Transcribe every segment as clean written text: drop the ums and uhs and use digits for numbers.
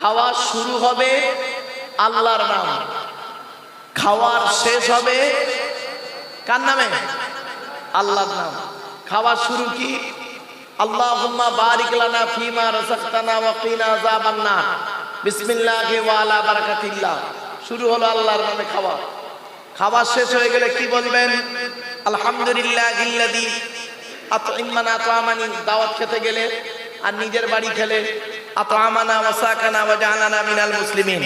খাওয়া শুরু হবে আল্লাহর নাম, খাওয়ার শেষ হবে কার নামে? আল্লাহর নাম। খাওয়া শুরু কি? আল্লাহুম্মা বারিক লানা ফিমা রাযাকতানা ওয়া কিনা আযাবান নার, বিসমিল্লাহি ওয়া আলা বারাকাতিল্লাহ। শুরু হলো আল্লাহর নামে খাওয়া। খাওয়া শেষ হয়ে গেলে কি বলবেন? আলহামদুলিল্লাহিল্লাযী আত'আমানা আত'আমানি। দাওয়াত খেতে গেলে আর নিজের বাড়ি খেলে আত'আমানা ওয়া সাকানা ওয়া জাআলানা মিনাল মুসলিমিন।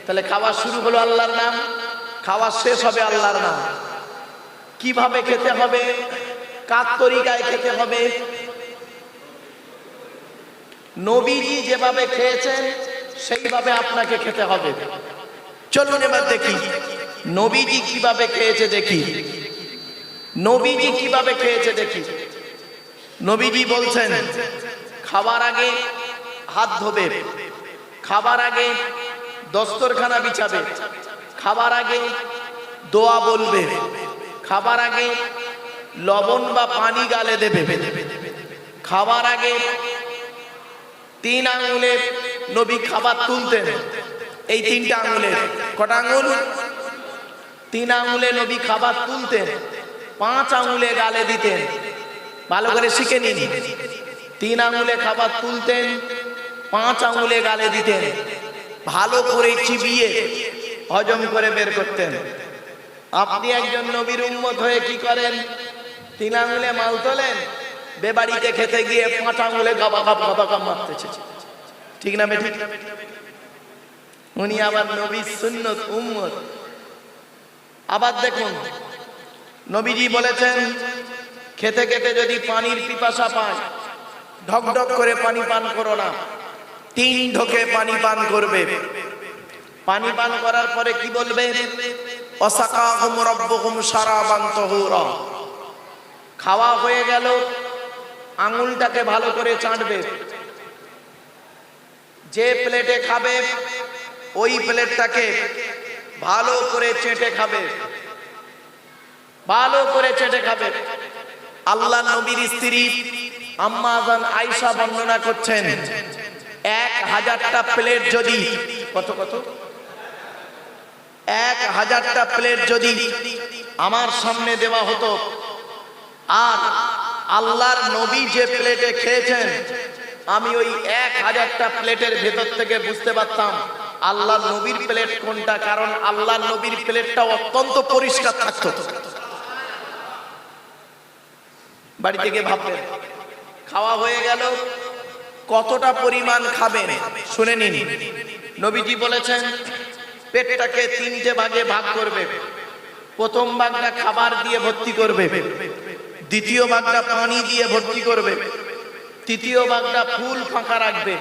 তাহলে খাওয়া শুরু হলো আল্লাহর নাম, খাওয়া শেষ হবে আল্লাহর নাম। কিভাবে খেতে হবে? কার তরিকায় খেতে হবে? নবীজি যেভাবে খেয়েছেন সেইভাবে আপনাকে খেতে হবে। চলুন এবার দেখি নবীজি কিভাবে খেয়েছে দেখি। নবীজি কিভাবে খেয়েছে দেখি। নবীজি বলছেন খাবার আগে হাত ধোবে, খাবার আগে দস্তরখানা বিছাবে, খাবার আগে দোয়া বলবে, খাবার আগে লবণ বা পানি গালে দেবে, খাবার আগে 3 আঙ্গুলে নবী খাবার তুলতেন। এই 3টা আঙ্গুলের কটা আঙ্গুল? 3 আঙ্গুলে নবী খাবার তুলতেন, 5 আঙ্গুলে গালে দিতেন। ভালো করে শিখে নিন। 3 আঙ্গুলে খাবার তুলতেন, 5 আঙ্গুলে গালে দিতেন। ভালো করে চিবিয়ে হজম করে বের করতেন। আপনি একজন নবীর উম্মত হয়ে কি করেন? 3 আঙ্গুলে মাল তোলেন, বেবাড়িতে খেতে গিয়ে 5 আঙ্গুলে গাবা গাবা গাবা মারতেছে। ঠিক না বেঠিক? উনি আবার নবীর সুন্নত উম্মত। আবার দেখুন নবীজি বলেছেন খেতে খেতে যদি পানির পিপাসা পায় ঢক ঢক করে পানি পান করো না, 3 ঢোকে পানি পান করবে। পানি পান করার পরে কি বলবে? ওয়াসাকাহুম রাব্বুহুম শারাবান তাহুরা। খাওয়া হয়ে গেল, আঙুলটাকে ভালো করে চাটবে। যে প্লেটে খাবে ওই প্লেটটাকে ভালো করে চেটে খাবে, ভালো করে চেটে খাবে। আল্লাহ নবীর স্ত্রী আম্মা জান আয়েশা বর্ণনা করছেন 1000টা প্লেট যদি কত 1000টা প্লেট যদি আমার সামনে দেওয়া হতো আর আল্লাহর নবী যে প্লেটে খেয়েছেন আমি ওই 1000টা প্লেটের ভেতর থেকে বুঝতে পারতাম আল্লাহর নবীর প্লেট কোনটা, কারণ আল্লাহর নবীর প্লেটটা অত্যন্ত পরিষ্কার থাকতো। বাড়ি থেকে ভাববেন খাওয়া হয়ে গেল, কতটা পরিমাণ খাবেন শুনে নিন। নবীজি বলেছেন পেটটাকে 3টে ভাগে ভাগ করবে। প্রথম ভাগটা খাবার দিয়ে ভর্তি করবে, দ্বিতীয় ভাগটা পানি দিয়ে ভর্তি করবে, তৃতীয় ভাগটা ফুল ফাঁকা রাখবে,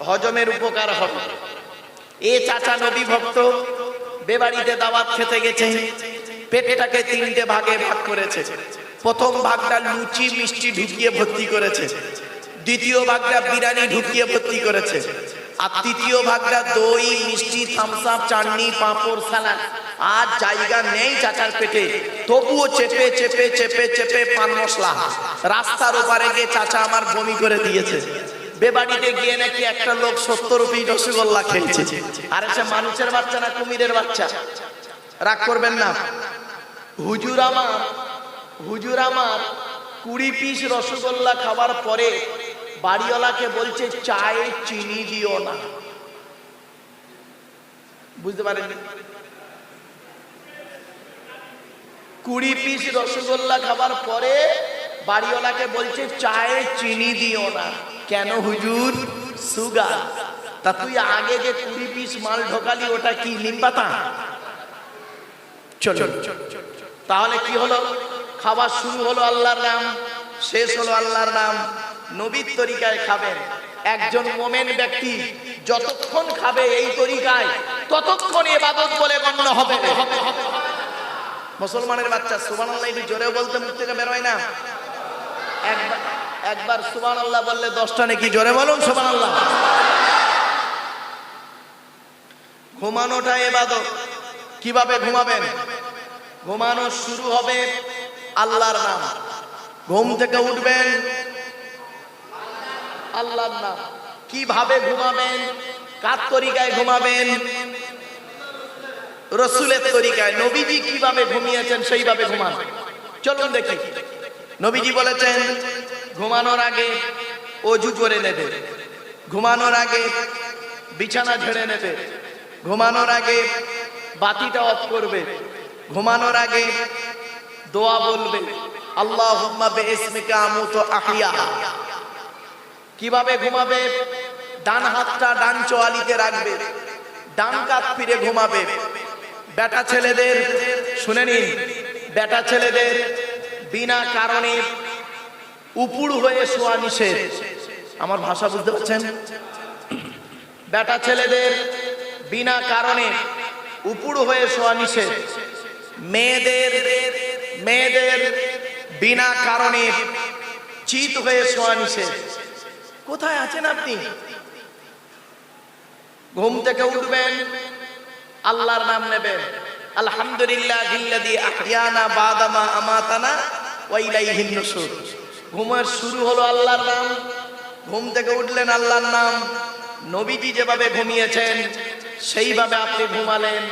হজমের উপকার হবে। এ চাচা নবী ভক্ত বেবাড়িতে দাওয়াত খেতে গেছে, পেটটাকে 3টে ভাগে ভাগ করেছে। প্রথম ভাগটা লুচি মিষ্টি ঢুকিয়ে ভর্তি করেছে, দ্বিতীয় ভাগটা বিরিয়ানি ঢুকিয়ে ভর্তি করেছে, আর তৃতীয় ভাগটা দই মিষ্টি থামস আপ চাটনি পাঁপড় সালাদ। আর জায়গা নেই চাচার পেটে, তবুও চেপে চেপে চেপে চেপে পান মশলা। রাস্তার ওপারে গিয়ে চাচা আমার বমি করে দিয়েছে। বেবাড়িতে গিয়ে নাকি একটা লোক 70 রুপি রসগোল্লা খেয়েছে। আরে সে মানুষের বাচ্চা না কুমিরের বাচ্চা? রাগ করবেন না। হুজুর আমার 20 পিস রসগোল্লা খাবার পরে বাড়িওয়ালাকে বলছে চায়ে চিনি দিও না। বুঝতে পারেন? 20 পিস রসগোল্লা খাবার পরে বাড়িওয়ালাকে বলছে চায়ে চিনি দিও না। কেন হুজুর? সুগার। তা তুই আগে যে 20 পিস মাল ঢোকালি ওটা কি নিম পাতা? চল তাহলে কি হলো? খাবার শুরু হলো আল্লাহর নাম, শেষ হলো আল্লাহর নাম। নবীর তরিকায় খাবেন। একজন মোমেন ব্যক্তি যতক্ষণ খাবে এই তরিকায় ততক্ষণ ইবাদত বলে গণ্য হবে। মুসলমানের বাচ্চা সুবহানাল্লাহ একটু জোরে বলতে মুখ থেকে বের হয় না। একবার সুবহানাল্লাহ বললে 10টা নাকি। জোরে বলুন সুবহানাল্লাহ। ঘুমানোটা ইবাদত। কিভাবে ঘুমাবেন? ঘুমানো শুরু হবে আল্লাহর নাম। ঘুম থেকে উঠবেন আল্লাহর নাম। কিভাবে ঘুমাবেন? কার তরিকায় ঘুমাবেন? রসুলের তরিকায়। নবীজি কিভাবে ঘুমিয়েছেন সেইভাবে ঘুমান। চলুন দেখি। নবীজি বলেছেন ঘুমানোর আগে অজু করে নেবে, ঘুমানোর আগে বিছানা ঝেড়ে নেবে, ঘুমানোর আগে বাতিটা অফ করবে, ঘুমানোর আগে দোয়া বলবে আল্লাহুম্মা বিইসমিকা আমুতু আহইয়া। কিভাবে ঘুমাবে? ডান হাতটা ডান চোয়ালিতে রাখবে, ডান কাত ফিরে ঘুমাবে। বেটা ছেলেদের শুনে নিন, বেটা ছেলেদের বিনা কারণে উপুড় হয়ে শোয়া নিষেধ। আমার ভাষা বুঝতে পারছেন? বেটা ছেলেদের বিনা কারণে উপুড় হয়ে শোয়া নিষেধ। মেয়েদের বিনা কারণে চিত হয়ে শোয়া নিষেধ। কোথায় আছেন আপনি? ঘুম থেকে উঠবেন, আল্লাহর নাম নেবেন, আলহামদুলিল্লাহিল্লাযী আহইয়ানা বা'দা মা আমাতানা ওয়া ইলাইহিন নুশুর। ঘুমের শুরু হলো আল্লাহর নাম, ঘুম থেকে উঠলেন আল্লাহর নাম। নবীজি যেভাবে ঘুমিয়েছেন সেইভাবে আপনি ঘুমালেন।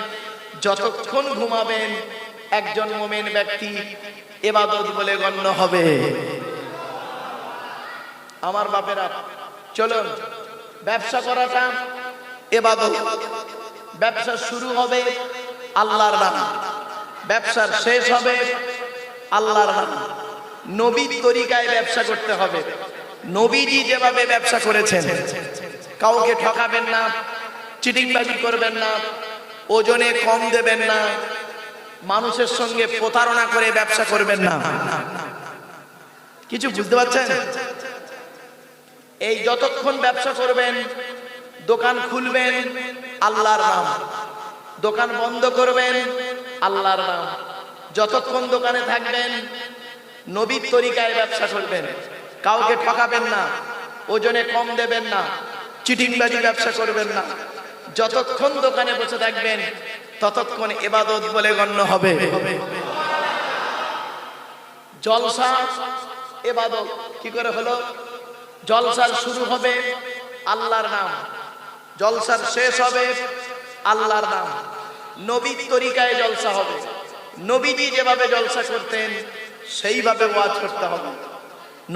যতক্ষণ ঘুমাবেন একজন মুমিন ব্যক্তি ইবাদত বলে গণ্য হবে। আমার বাপেরা, চলুন, ব্যবসা করাটা ইবাদত। ব্যবসা শুরু হবে আল্লাহর নাম, ব্যবসার শেষ হবে আল্লাহর নাম। নবীর তরিকায় ব্যবসা করতে হবে। নবীজি যেভাবে ব্যবসা করেছেন, কাউকে ঠকাবেন না, চিটিংবাজি করবেন না, ওজনে কম দেবেন না, মানুষের সঙ্গে প্রতারণা করে ব্যবসা করবেন না। কিছু বুঝতে পারছেন? এই যতক্ষণ ব্যবসা করবেন, দোকান খুলবেন আল্লাহর নাম, দোকান বন্ধ করবেন আল্লাহর নাম। যতক্ষণ দোকানে থাকবেন নবীর তরিকায় ব্যবসা করবেন, কাউকে ঠকাবেন না, ওজনে কম দেবেন না, চিটিংবাজি ব্যবসা করবেন না। যতক্ষণ দোকানে বসে থাকবেন ততক্ষণ ইবাদত বলে গণ্য হবে। জলসা ইবাদত কি করে হলো? জলসার শুরু হবে আল্লাহর নাম, জলসার শেষ হবে আল্লাহর নাম। নবীর তরিকায় জলসা হবে। নবীজি যেভাবে জলসা করতেন সেইভাবে ওয়াজ করতে হবে।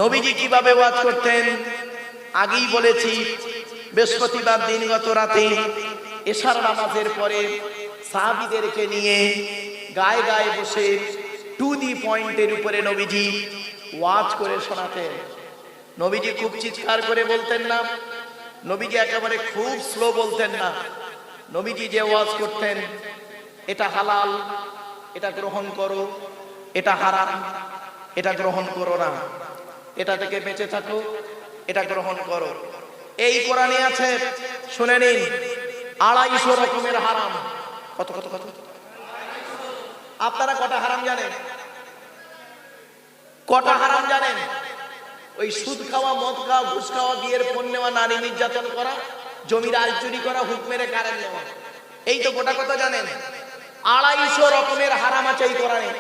নবীজি কিভাবে ওয়াজ করতেন আগেই বলেছি। বৃহস্পতিবার দিন গত রাতে এশার নামাজের পরে সাহাবীদেরকে নিয়ে গায়ে গায়ে বসে টু দি পয়েন্টের উপরে নবীজি ওয়াজ করে শোনাতেন। নবীজি খুব চিৎকার করে বলতেন না, নবীজি একেবারে খুব স্লো বলতেন না। নবীজি যে ওয়াজ করতেন, এটা হালাল, এটা গ্রহণ করো, এটা হারাম, এটা গ্রহণ করো না, এটা থেকে বেঁচে থাকো, এটা গ্রহণ করো। এই কোরআনে আছে, শুনে নিন, 250 রকমের হারাম। কত কত কত? আপনারা কটা হারাম জানেন? কটা হারাম জানেন? ওই সুদ খাওয়া, মদ খাওয়া, ঘুষ খাওয়া, বিয়ের পণ নেওয়া, নারী নির্যাতন করা, জমির আল চুরি করা, হুক মেরে কারেন্ট নেওয়া, এই তো গোটা কথা জানেন। 250 রকমের হারাম আছে এই কোরআনে,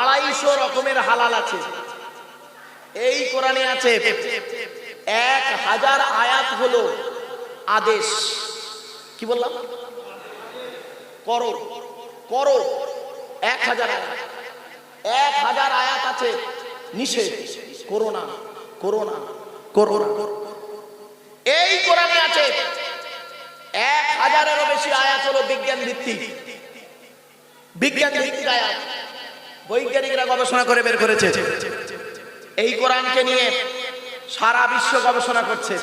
250 রকমের হালাল আছে এই কোরআনে আছে। 1000 আয়াত হলো আদেশ। কি বললাম? করো করো। 1000 আয়াত, 1000 আয়াত আছে নিষেধ, করো না, করো না, করো না। এই কোরআনে আছে 1000-এরও বেশি আয়াত হলো বিজ্ঞান ভিত্তিক, বিজ্ঞান ভিত্তিক আয়াত। বৈজ্ঞানিকরা গবেষণা করে বের করেছে। এই কোরআনকে নিয়ে সারা বিশ্ব গবেষণা করছে।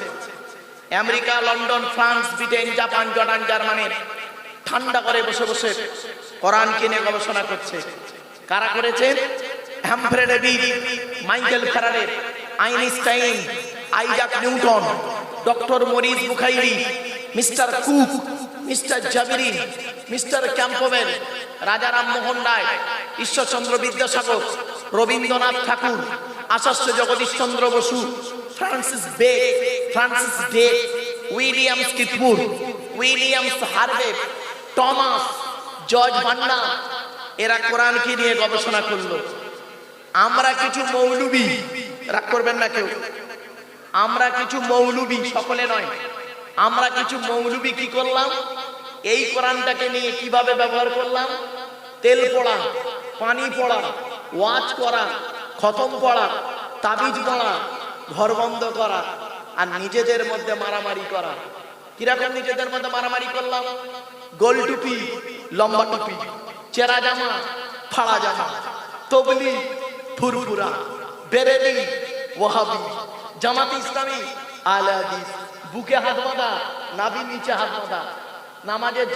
America, London, France, Britain, Japan, Jordan, Germany ঠান্ডা করে বসে বসে কোরআনকে নিয়ে গবেষণা করছে। কারা করেছেন? Humphry Davy, Michael Faraday, Einstein, Isaac Newton, doctor Maurice বুখাইরি, mister Cook, mister Jabiri, mister Campbell, Raja Rammohan Roy, Ishwarchandra Vidyasagar, Rabindranath Tagore, Acharya Jagadish Chandra Bose, Francis বেক, Francis Day, Williams Keith Moore, Williams Harvey, Thomas, George ভান্না, এরা কোরআনকে নিয়ে গবেষণা করলো। আমরা কিছু মৌলবি, রাগ করবেন না কেউ, আমরা কিছু মৌলবি, সকলে নয়, আমরা কিছু মৌলবি কি করলাম, এই কোরআনটাকে নিয়ে কিভাবে ব্যবহার করলাম, তেল পড়া, পানি পড়া, ওয়াজ করা, খতম পড়া, তাবিজ পড়া, ঘর বন্ধ করা, আর নিজেদের মধ্যে মারামারি করা। কিরকম নিজেদের মধ্যে মারামারি করলাম? গোল টুপি, লম্বা টুপি, চেরা জামা, ফাড়া জামা, তবলি, ফুরফুরা, বেরেলি, ওয়াহাবি, জামাতে ইসলামী, আহলে হাদিস, বুকে হাত বাঁধা, নাভির নিচে হাত বাঁধা, নামাজের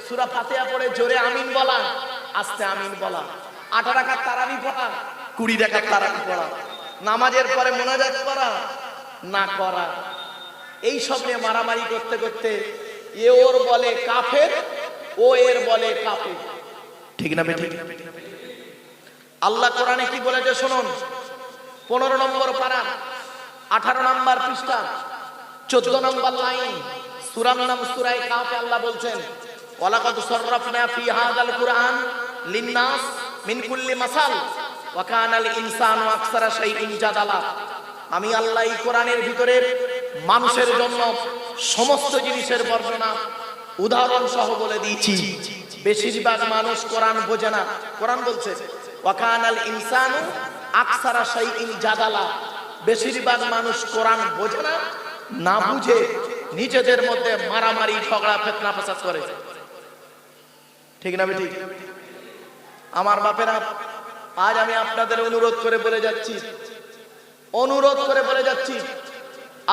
সূরা ফাতিহা পড়ে জোরে আমিন বলা, আস্তে আমিন বলা, 8 রাকাত তারাবি পড়া, 20 রাকাত তারাবি পড়া, নামাজের পরে মোনাজাত করা না করা, এই সব নিয়ে মারামারি করতে করতে এ ওর বলে কাফের, ও এর বলে কাফের। ঠিক না বেঠিক? আল্লাহ কোরআনে কি বলেছে শুনুন, 15 নম্বর পারা, 18 নম্বর পৃষ্ঠা, 14 নম্বর লাইন, সূরার নাম সূরা কাফে। আল্লাহ বলছেন, ওয়ালাকাদ সাররাফনা ফি হাযাল কুরআন লিন-নাস মিন কুল্লি মাসাল ওয়া কানাল ইনসানু আকসারা শাইইন জাদালা। আমি আল্লাহ এই কোরআনের ভিতরে মানুষের জন্য সমস্ত জিনিসের বর্ণনা উদাহরণ সহ বলে দিয়েছি। বেশিরভাগ মানুষ কোরআন বোঝে না। কোরআন বলছে ওয়া কানাল ইনসানু আকসারা শাইইন জাদালা। বেশিরভাগ মানুষ কোরআন বোঝে না, না বুঝে নিজেদের মধ্যে মারামারি, ঝগড়া, ফিতনা ফাসাদ করে। ঠিক না বেঠিক? আমার বাপেরা, আজ আমি আপনাদের অনুরোধ করে বলে যাচ্ছি,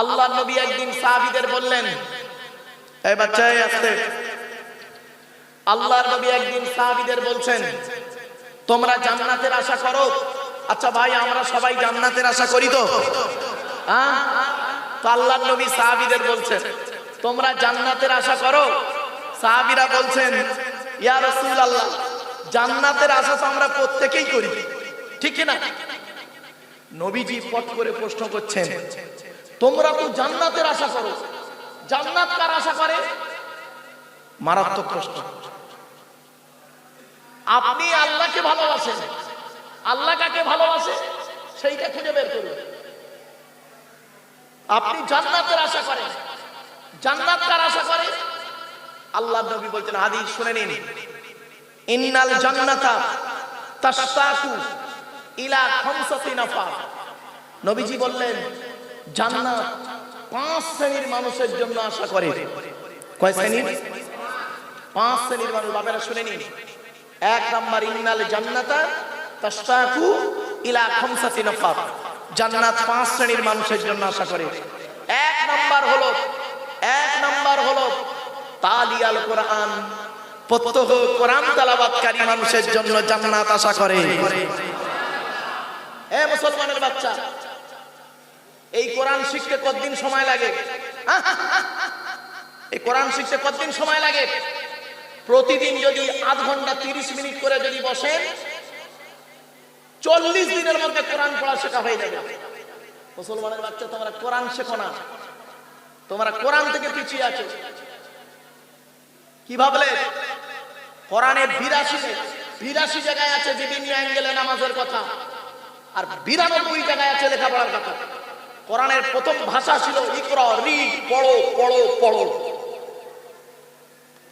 আল্লাহর নবী একদিন সাহাবীদের বললেন, এই বাচ্চা আসতে, আল্লাহর নবী একদিন সাহাবীদের বলছেন, তোমরা জান্নাতের আশা করো? আচ্ছা ভাই, আমরা সবাই জান্নাতের আশা করি তো? হ্যাঁ? তো আল্লাহর নবী সাহাবীদের বলছেন, তোমরা জান্নাতের আশা করো? সাহাবীরা বলছেন, ইয়া রাসূলুল্লাহ, জান্নাতের আশা তো আমরা প্রত্যেকেই করি, ঠিক না? নবীজি পট করে প্রশ্ন করছেন, তোমরা তো জান্নাতের আশা করো, জান্নাত কার আশা করে? মারাত্মক প্রশ্ন। আপনি আল্লাহকে ভালোবাসেন, আল্লাহ কাকে ভালোবাসে সেইটা খুঁজে বের করুন। আপনি জান্নাতের আশা করেন, জান্নাত কার আশা করে? আল্লাহ নবী বলতেন, হাদিস শুনে নিন, ইন্নাল জান্নাতা তাশতাকু ইলা খামসাতি নাফার। নবীজি বললেন, জান্নাত 5 শ্রেণীর মানুষের জন্য আশা করে। কয় শ্রেণীর? 5 শ্রেণীর মানুষ। বাবারা শুনে নিন, 1 নাম্বার, ইন্নাল জান্নাতা তাশতাকু ইলা খামসাতি নাফার। জান্নাত 5 শ্রেণীর মানুষের জন্য আশা করে। 1 নাম্বার হলো তালিয়াল কোরআন, প্রত্যহ কোরআন তেলাওয়াতকারী মানুষের জন্য জান্নাত আশা করে। এ মুসলমানের বাচ্চা, এই কোরআন শিখতে কতদিন সময় লাগে? এই কোরআন শিখতে কতদিন সময় লাগে? প্রতিদিন যদি আধ ঘন্টা 30 মিনিট করে যদি বসেন, 40 দিনের মধ্যে কোরআন পড়া শেখা হয়ে যাবে। মুসলমানের বাচ্চা, তোমরা কোরআন শেখো না, তোমরা কোরআন থেকে পিছিয়ে আছো। কি ভাবলে? কোরআনের 82 জায়গায় আছে বিভিন্ন অ্যাঙ্গেলে নামাজের কথা, আর 92 জায়গায় আছে লেখাপড়ার কথা। কোরআনের প্রথম ভাষা ছিল ইকরা, রিড, পড়ো পড়ো পড়ো।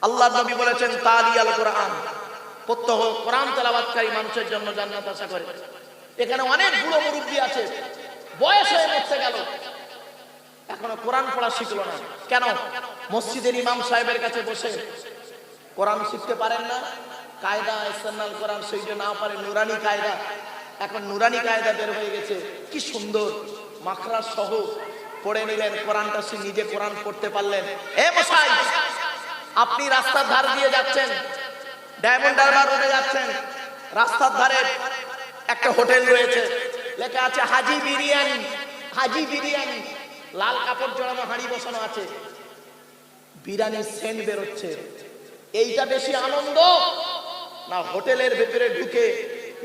আল্লাহর নবী বলেছেন, তালিয়াল কোরআন, প্রত্যহ কোরআন তেলাওয়াতকারী মানুষের জন্য জান্নাত আশা করে। এখানে অনেক বুড়ো মুরব্বি আছে, বয়স হয়ে মরতে গেল, এখনো কোরআন পড়া শিখলো না। কেন? মসজিদের ইমাম সাহেবের কাছে বসে কোরআন শিখতে পারেন না, কায়দা ইসলাল কোরআন সেই যে না পারে, নুরানি কায়দা। এখন নুরানি কায়দা বের হয়ে গেছে, কি সুন্দর মাখরাজ সহ পড়ে নিলেন, কোরআনটা সে নিজে কোরআন পড়তে পারলেন। এ মশাই, আপনি রাস্তার ধার দিয়ে যাচ্ছেন, ডায়মন্ড হারবার রোডে যাচ্ছেন, রাস্তার ধারে একটা হোটেল রয়েছে, লেখা আছে হাজি বিরিয়ানি, হাজি বিরিয়ানি, লাল কাপড় জড়ানো হাঁড়ি বসানো আছে, বিরিয়ানির সেন্ট বেরোচ্ছে। এইটা বেশি আনন্দ না হোটেলের ভেতরে ঢুকে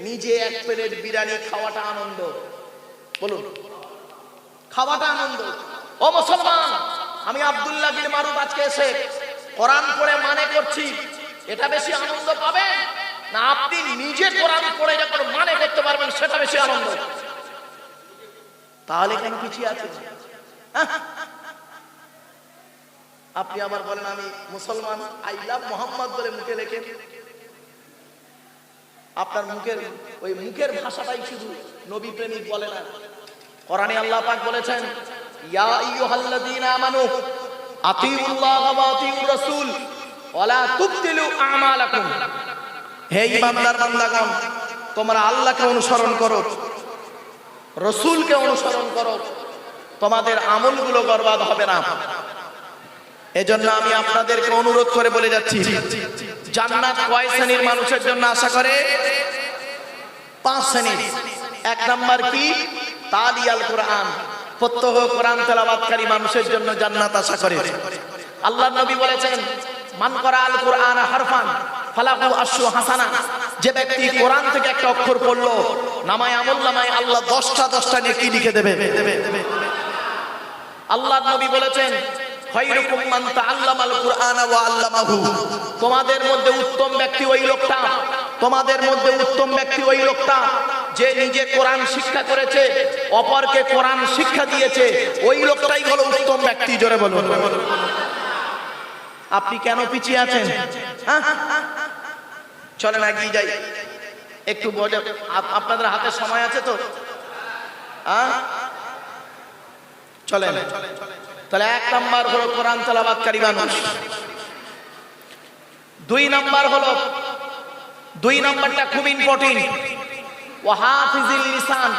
নিজে 1 প্লেট বিরিয়ানি খাওয়াটা আনন্দ? বলুন, খাওয়াটা আনন্দ? ও মুসলমান, আমি আব্দুল্লাহ বিন মারুফ আজকে এসে কোরআন পড়ে মানে করছি, এটা বেশি আনন্দ পাবেন না আপনি নিজে কোরআন পড়ে যখন মানে করতে পারবেন সেটা বেশি আনন্দ? তাহলে কেন পিছিয়ে আছে? আপনি আবার বলেন আমি মুসলমান, আই লাভ মোহাম্মদ বলে মুখে লেখেন। আপনার মুখের ভাষাটাই শুধু নবী প্রেমিক বলে না। কোরআনে আল্লাহ পাক বলেছেন, ইয়া আইয়ুহাল্লাযীনা আমানু আতিউল্লাহ ওয়া আতিউর রাসূল ওয়া লা তুবতিলু আমালাকুম। হে ঈমানদার বান্দাগণ, তোমরা আল্লাহকে অনুসরণ করো, রাসূলকে অনুসরণ করো, তোমাদের আমলগুলো বরবাদ হবে না। এজন্য আমি আপনাদেরকে অনুরোধ করে বলে যাচ্ছি, জান্নাত কয় শ্রেণীর মানুষের জন্য আশা করে? 5 শ্রেণীর। 1 নাম্বার কি? তালিয়াল কোরআন, প্রত্যহ কোরআন তেলাওয়াতকারী মানুষের জন্য জান্নাত আশা করে। আল্লাহর নবী বলেছেন, মান করাআল কোরআন হারফান ফালাহু আশরু হাসানা। যে ব্যক্তি কোরআন থেকে একটা অক্ষর পড়লো, নামায় আমলনামায় আল্লাহ 10টা নেকি লিখে দেবে। আল্লাহর নবী বলেছেন, খায়রুকুম মান তাআল্লামাল কুরআনা ওয়া আল্লামাহু। তোমাদের মধ্যে উত্তম ব্যক্তি ওই লোকটা, তোমাদের মধ্যে উত্তম ব্যক্তি ওই লোকটা যে নিজে কোরআন শিক্ষা করেছে, অপরকে কোরআন শিক্ষা দিয়েছে। ওই লোকটাই হলো উত্তম ব্যক্তি। জোরে বলুন। আপনি কেন পিছিয়ে আছেন? চলেন এগিয়ে যাই একটু। বলে আপনাদের হাতে সময় আছে তো? চলেন। তাহলে 1 নাম্বার হলো কোরআন তেলাওয়াতকারী মানুষ। 2 নাম্বারটা খুব ইম্পর্টেন্ট, ওয়া হাফিজিল লিসান।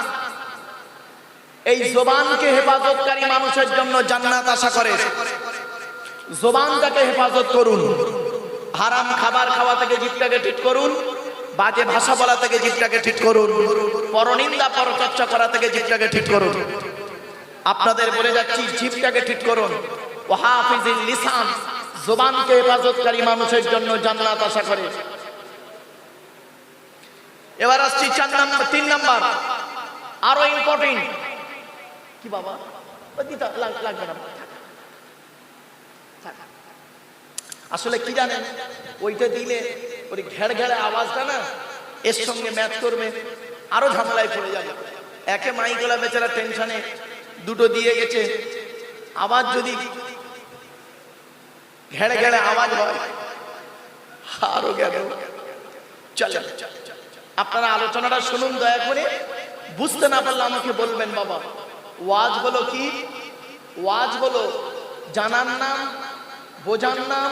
এই জবানকে হেফাজতকারী মানুষের জন্য জান্নাত আশা করে। জবানটাকে হেফাজত করুন, হারাম খাবার খাওয়া থেকে জিভটাকে ঠিক করুন, বাজে ভাষা বলা থেকে জিভটাকে ঠিক করুন, পরনিন্দা পরচর্চা করা থেকে জিভটাকে ঠিক করুন। আপনাদের বলে যাচ্ছি, জিভটাকে ঠিক করুন। ওয়া হাফিজিল লিসান, জবানকে হেফাজতকারী মানুষের জন্য জান্নাত আশা করে। এবার আসছি 3 নাম্বার, আরো ইম্পর্টেন্ট। কি বাবা লাগবে না, আসলে কি জানেন, ওইটা দিলে ওই ঘেড় ঘেড়ে আওয়াজটা না এর সঙ্গে ম্যাচ করবে, আরো ঝামেলায় পড়ে যাবে। একে মাইকলা বেচারা টেনশনে 2টো দিয়ে গেছে, আবার যদি ঘেড়ে ঘেড়ে আওয়াজ হয় আরো গেল। চলেন আপনারা আলোচনাটা শুনুন দয়া করে। বুঝতে না পারলে আমাকে বলবেন বাবা। ওয়াজ হলো কি? ওয়াজ হলো জানার নাম, বোঝার নাম,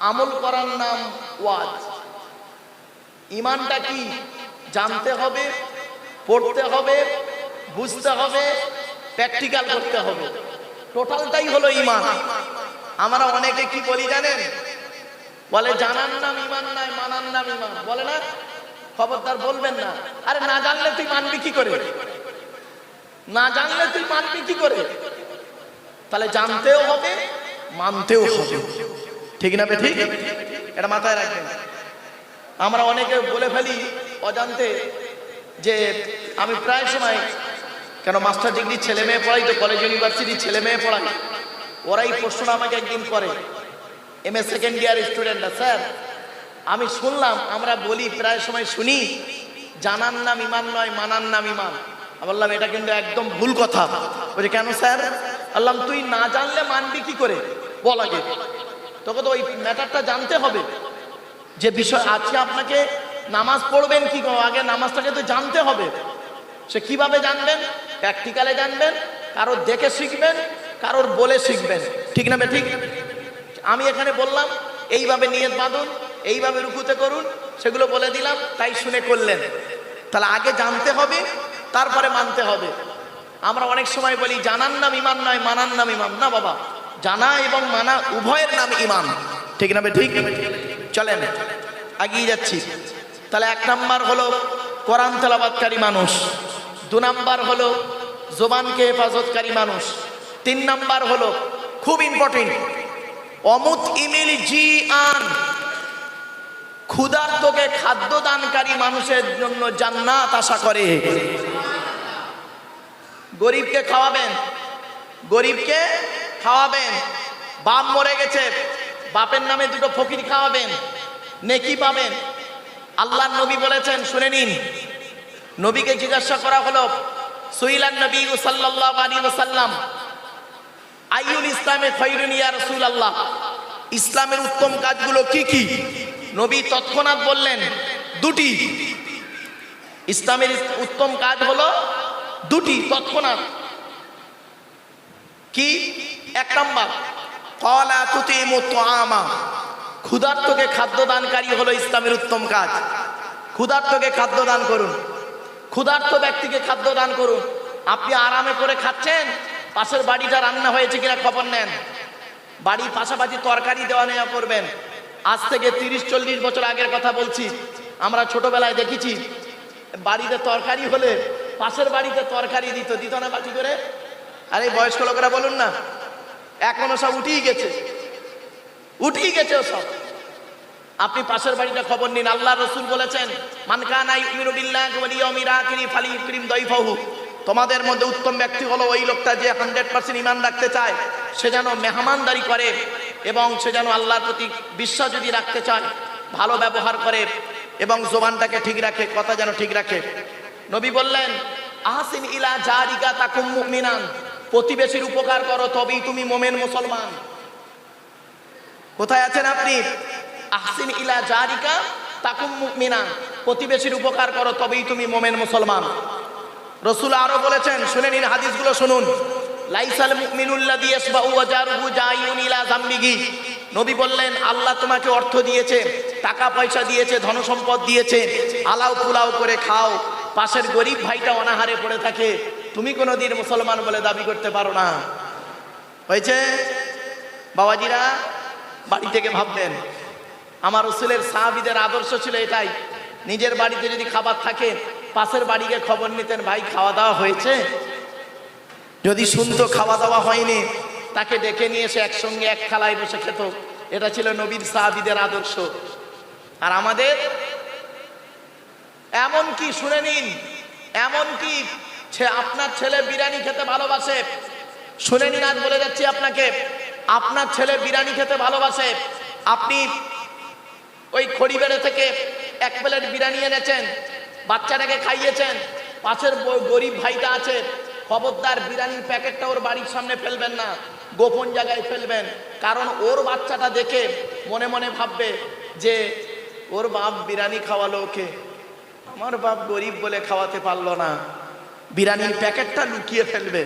আমল করার নাম ওয়াজ। ঈমানটা কি? জানতে হবে, পড়তে হবে, বুঝতে হবে, প্র্যাকটিক্যাল করতে হবে। টোটালটাই হলো ঈমান। আমরা অনেকে কি বলি জানেন? বলে জানার নাম ঈমান নয়, মানার নাম ঈমান। বলে না? খবরদার বলবেন না। আরে না জানলে তুই মানবি কি করে? না জানলে তুই মানবি কি করে? তাহলে জানতেও হবে, মানতেও হবে। ঠিক না? ঠিক, এটা মাথায় রাখবেন। আমরা অনেকে বলে ফেলি অজান্তে যে আমি প্রায় সময়, কেন মাস্টার ডিগ্রি ছেলে মেয়ে পড়াই তো, কলেজ ইউনিভার্সিটির ছেলে মেয়ে পড়াই, ওরাই প্রশ্ন আমাকে একদিন করে, MA সেকেন্ড ইয়ার স্টুডেন্টরা, স্যার আমি শুনলাম, আমরা বলি প্রায় সময় শুনি জানার নাম ঈমান নয়, মানার নাম ঈমান। আমি বললাম এটা কিন্তু একদম ভুল কথা। বলছে কেন স্যার? বললাম তুই না জানলে মানবি কি করে? বল আগে। তোকে তো ওই ম্যাটারটা জানতে হবে যে বিষয়। আজকে আপনাকে নামাজ পড়বেন কি, আগে নামাজটাকে তো জানতে হবে। সে কিভাবে জানবেন? প্র্যাকটিক্যালে জানবেন, কারোর দেখে শিখবেন, কারোর বলে শিখবেন। ঠিক না? ঠিক। আমি এখানে বললাম এইভাবে নিয়ত বাঁধুন, এইভাবে রুকুতে করুন, সেগুলো বলে দিলাম, তাই শুনে করলেন। তাহলে আগে জানতে হবে, তারপরে মানতে হবে। আমরা অনেক সময় বলি জানার নাম ঈমান নয়, মানার নাম ঈমান। না বাবা, জানা এবং মানা উভয়ের নাম ঈমান। ঠিক না? ঠিক। চলেন এগিয়ে যাচ্ছি। তাহলে 1 নাম্বার হলো কোরআন তেলাওয়াতকারী মানুষ, 2 নাম্বার হলো জবানকে হেফাজতকারী মানুষ, 3 নাম্বার হলো খুব ইম্পর্টেন্ট, অমুত ইমিল জিআন, ক্ষুধার্তকে খাদ্য দানকারী মানুষের জন্য জান্নাত আশা করে। গরিবকে খাওয়াবেন, গরিবকে খাওয়াবেন। বাপ মরে গেছে, বাপের নামে 2টো ফকির খাওয়াবেন, নেকি পাবেন। আল্লাহর নবী বলেছেন, শুনে নিন। নবীকে জিজ্ঞাসা করা হলো, সুইলান নবী সাল্লাল্লাহু আলাইহি ওয়াসাল্লাম আইয়ুল ইসলামে খৈরুন ইয়া রাসূলুল্লাহ, ইসলামের উত্তম কাজগুলো কি কি? নবী তৎক্ষণাৎ বললেন দুটি। ইসলামের উত্তম কাজ হলো দুটি, তৎক্ষণাৎ। কি? এক নাম্বার, ক্বালা তুতিমু তুআমা, ক্ষুধার্তকে খাদ্য দানকারী হলো ইসলামের উত্তম কাজ। ক্ষুধার্তকে খাদ্য দান করুন, ক্ষুধার্ত ব্যক্তিকে খাদ্য দান করুন। আপনি আরামে করে খাচ্ছেন, পাশের বাড়িটা রান্না হয়েছে কিনা খবর নেন, বাড়ির পাশাপাশি তরকারি দেওয়া নেওয়া করবেন। আজ থেকে 30-40 বছর আগের কথা বলছি, আমরা ছোটবেলায় দেখেছি বাড়িতে তরকারি হলে পাশের বাড়িতে তরকারি দিত না বাটি করে? আরে বয়স্ক লোকেরা বলুন না, এখনো সব উঠেই গেছে সব। আপনি পাশের বাড়িটা খবর নিন। আল্লাহ রসুল বলেছেন, মান কানা ইউমিনু বিল্লাহি ওয়াল ইয়াউমিল আখিরি ফালিউকরিম দাইফাহু, তোমাদের মধ্যে উত্তম ব্যক্তি হলো ওই লোকটা যে 100% ঈমান রাখতে চায়, সে যেন মেহমানদারি করে এবং সে যেন আল্লাহর প্রতি বিশ্বাস যদি রাখতে চায় ভালো ব্যবহার করে এবং জবানটাকে ঠিক রাখে, কথা যেন ঠিক রাখে। নবী বললেন, আহসিন ইলা জারিকা তাকুম মুমিনান, প্রতিবেশীর উপকার করো তবেই তুমি মুমিন মুসলমান। কোথায় আছেন আপনি? আহসিন ইলা জারিকা তাকুম মুমিনান, প্রতিবেশীর উপকার করো তবেই তুমি মুমিন মুসলমান। রাসূল আরো বলেছেন, শুনে নিন, হাদিসগুলো শুনুন। লাইসাল মুমিনুল্লাযী ইয়াসবাউ ওয়া জারুহু জাইউন ইলা যামবিহি, নবী বললেন, আল্লাহ তোমাকে অর্থ দিয়েছে, টাকা পয়সা দিয়েছে, ধনসম্পদ দিয়েছে, আলাউ পুলাও করে খাও, পাশের গরিব ভাইটা অনাহারে পড়ে থাকে, তুমি কোনোদিন মুসলমান বলে দাবি করতে পারো না। হয়েছে? বাবাজিরা বাড়ি থেকে ভাববেন, আমার রাসূলের সাহাবীদের আদর্শ ছিল এটাই। নিজের বাড়িতে যদি খাবার থাকে পাশের বাড়িকে খবর নিতেন, ভাই খাওয়া দাওয়া হয়েছে? যদি শুনতো খাওয়া দাওয়া হয়নি, তাকে ডেকে নিয়ে এসে একসঙ্গে এক থালায় বসে খেত। এটা ছিল নবীর সাহাবীদের আদর্শ। আর আমাদের এমন কি, শুনে নিন, এমন কি আপনার ছেলে বিরিয়ানি খেতে ভালোবাসে, শুনে নিন, আজ বলে যাচ্ছি আপনাকে, আপনার ছেলে বিরিয়ানি খেতে ভালোবাসে, আপনি ওই খড়িবেড়ে থেকে 1 প্লেট বিরিয়ানি এনেছেন, বাচ্চাটাকে খাইয়েছেন, পাশের গরিব ভাইটা আছে, খবরদার বিরিয়ানির প্যাকেটটা ওর বাড়ির সামনে ফেলবেন না, গোপন জায়গায় ফেলবেন। কারণ ওর বাচ্চাটা দেখে মনে মনে ভাববে যে ওর বাপ বিরিয়ানি খাওয়ালো ওকে, আমার বাপ গরিব বলে খাওয়াতে পারলো না, বিরিয়ানির প্যাকেটটা লুকিয়ে ফেলবে।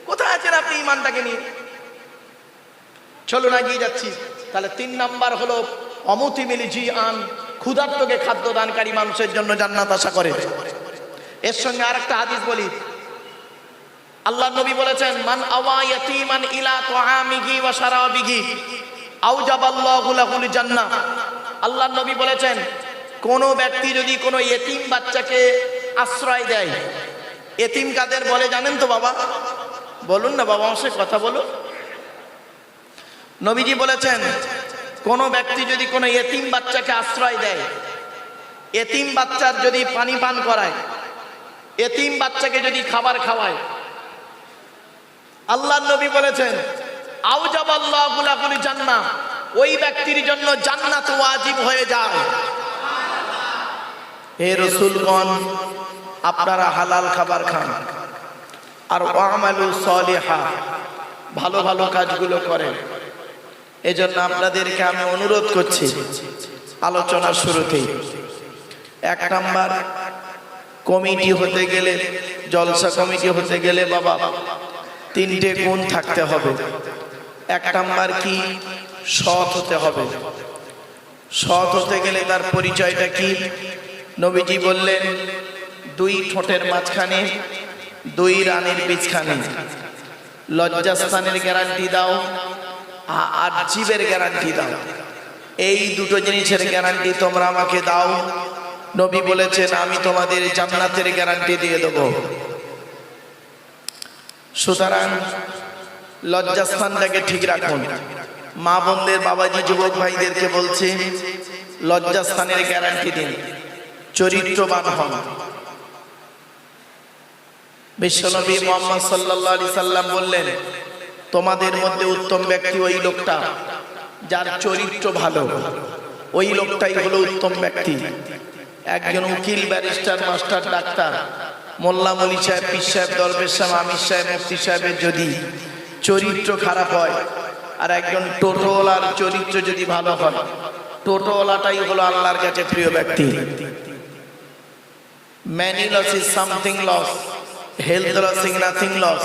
কোথায় আছেন আপনি ইমানটাকে নিয়ে? চলুন এগিয়ে যাচ্ছি। তাহলে 3 নাম্বার হলো অমুতি মিলি জি আন, ক্ষুধার্তকে খাদ্য দানকারী মানুষের জন্য জান্নাত আশা করে। এর সঙ্গে আরেকটা হাদিস বলি। আল্লাহ নবী বলেছেন, মান আওয়া ইয়াতীমান ইলা তুআমিহি ওয়া শারাবিহি আওজাবাল্লাহু লাহুল জান্নাহ। আল্লাহ নবী বলেছেন, কোন ব্যক্তি যদি কোনো ইতিম বাচ্চাকে আশ্রয় দেয়, ইতিম কাদের বলে জানেন তো বাবা? বলুন না বাবা, আমার সাথে কথা বলুন। নবীজি বলেছেন, কোন ব্যক্তি যদি কোনো ইতিম বাচ্চাকে আশ্রয় দেয়, ইতিম বাচ্চার যদি পানি পান করায়, ইতিম বাচ্চাকে যদি খাবার খাওয়ায়, আল্লাহ নবী বলেছেন, আওজাবাল্লাহু লাহুল জান্নাহ, ওই ব্যক্তির জন্য জান্নাত ওয়াজিব হয়ে যায়। হে রাসূলগণ, আপনারা হালাল খাবার খান আর ওয়ামালু সলিহা, ভালো ভালো কাজগুলো করেন। এজন্য আপনাদেরকে আমি অনুরোধ করছি, আলোচনার শুরুতেই 1 নাম্বার, কমিটি হতে গেলে, জলসা কমিটি হতে গেলে বাবা 3টে গুণ থাকতে হবে। 1 নাম্বার কি? সৎ হতে হবে। সৎ হতে গেলে তার পরিচয়টা কি? নবীজি বললেন, 2 ঠোঁটের মাঝখানে 2 রানের বীজখানে লজ্জাস্থানের গ্যারান্টি দাও আর জীবের গ্যারান্টি দাও। এই 2টো জিনিসের গ্যারান্টি তোমরা আমাকে দাও। নবী বলেছেন, আমি তোমাদের জান্নাতের গ্যারান্টি দিয়ে দেব। সুতরাং লজ্জাস্থানটাকে ঠিক রাখুন। মা বোনদের, বাবাজি, যুবক ভাইদেরকে বলছে, লজ্জাস্থানের গ্যারান্টি দিন, চরিত্রবান হন। বিশ্বনবী মুহাম্মদ সাল্লাল্লাহু আলাইহি সাল্লাম বললেন, তোমাদের মধ্যে উত্তম ব্যক্তি ওই লোকটা যার চরিত্র ভালো, ওই লোকটাই হলো উত্তম ব্যক্তি। একজন উকিল, ব্যারিস্টার, মাস্টার, ডাক্তার, মোল্লা, মলি সাহেব, পীর সাহেব, দরবেশ সাহেব, আমির সাহেব, মুফতি সাহেবের যদি চরিত্র খারাপ হয়, আর একজন টোটোওয়ালার চরিত্র যদি ভালো হয়, টোটোওয়ালাটাই হলো আল্লাহর কাছে প্রিয় ব্যক্তি। Many loss is something loss, health loss is nothing loss,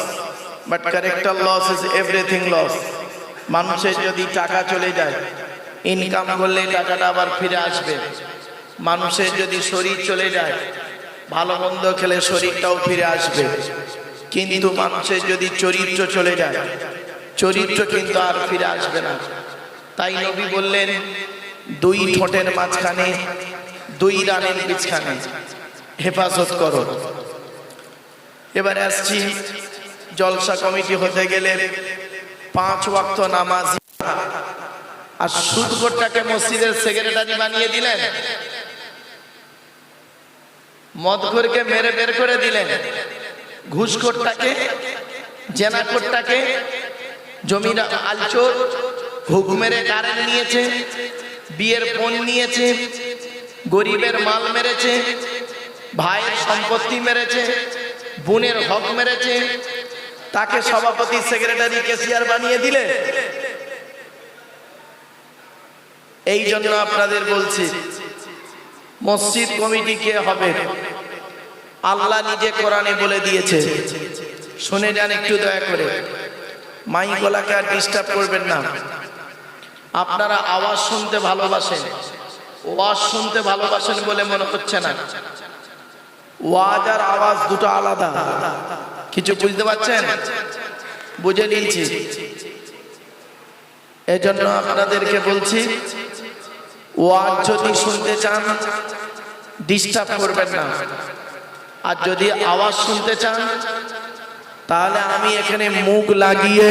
but character loss is everything loss. মানুষের যদি টাকা চলে যায়, ইনকাম করলে টাকাটা আবার ফিরে আসবে। মানুষের যদি শরীর চলে যায়, ভালো মন্দ খেলে শরীরটাও ফিরে আসবে। কিন্তু মানুষের যদি চরিত্র চলে যায়, চরিত্র কিন্তু আর ফিরে আসবে না। তাই নবী বললেন, দুই ঠোঁটের মাঝখানে, দুই রানের বিছখানে হেফাজত করো। এবারে আসছি, জলসা কমিটি হতে গেলে 5 ওয়াক্ত নামাজ, আর সুদখোরটাকে মসজিদের সেক্রেটারি বানিয়ে দিলেন, মদখোরকে মেরে বের করে দিলেন, ঘুষখোরটাকে, জেনাখোরটাকে, জমির আলচোর, হুক মেরে কারেন্ট নিয়েছে, বিয়ের ফোন নিয়েছে, গরিবের মাল মেরেছে, ভাইয়ের সম্পত্তি মেরেছে, বোনের হক মেরেছে, তাকে সভাপতি, সেক্রেটারি, ক্যাশিয়ার বানিয়ে দিলে। এই জন্য আপনাদের বলছি, মসজিদ কমিটি কে হবে? আল্লাহ নিজে কোরআনে বলে দিয়েছে, শুনে যান একটু দয়া করে। মাইকওয়ালাকে আর ডিস্টার্ব করবেন না। আপনারা আওয়াজ শুনতে ভালোবাসেন, ওয়াজ শুনতে ভালোবাসেন বলে মনে হচ্ছে না। ওয়াজ আর আওয়াজ দুটো আলাদা, কিছু বুঝতে পারছেন? বুঝে নিয়েছি। এজন্য আপনাদেরকে বলছি, ওয়াজ যদি শুনতে চান ডিস্টার্ব করবেন না, আর যদি আওয়াজ শুনতে চান তাহলে আমি এখানে মুখ লাগিয়ে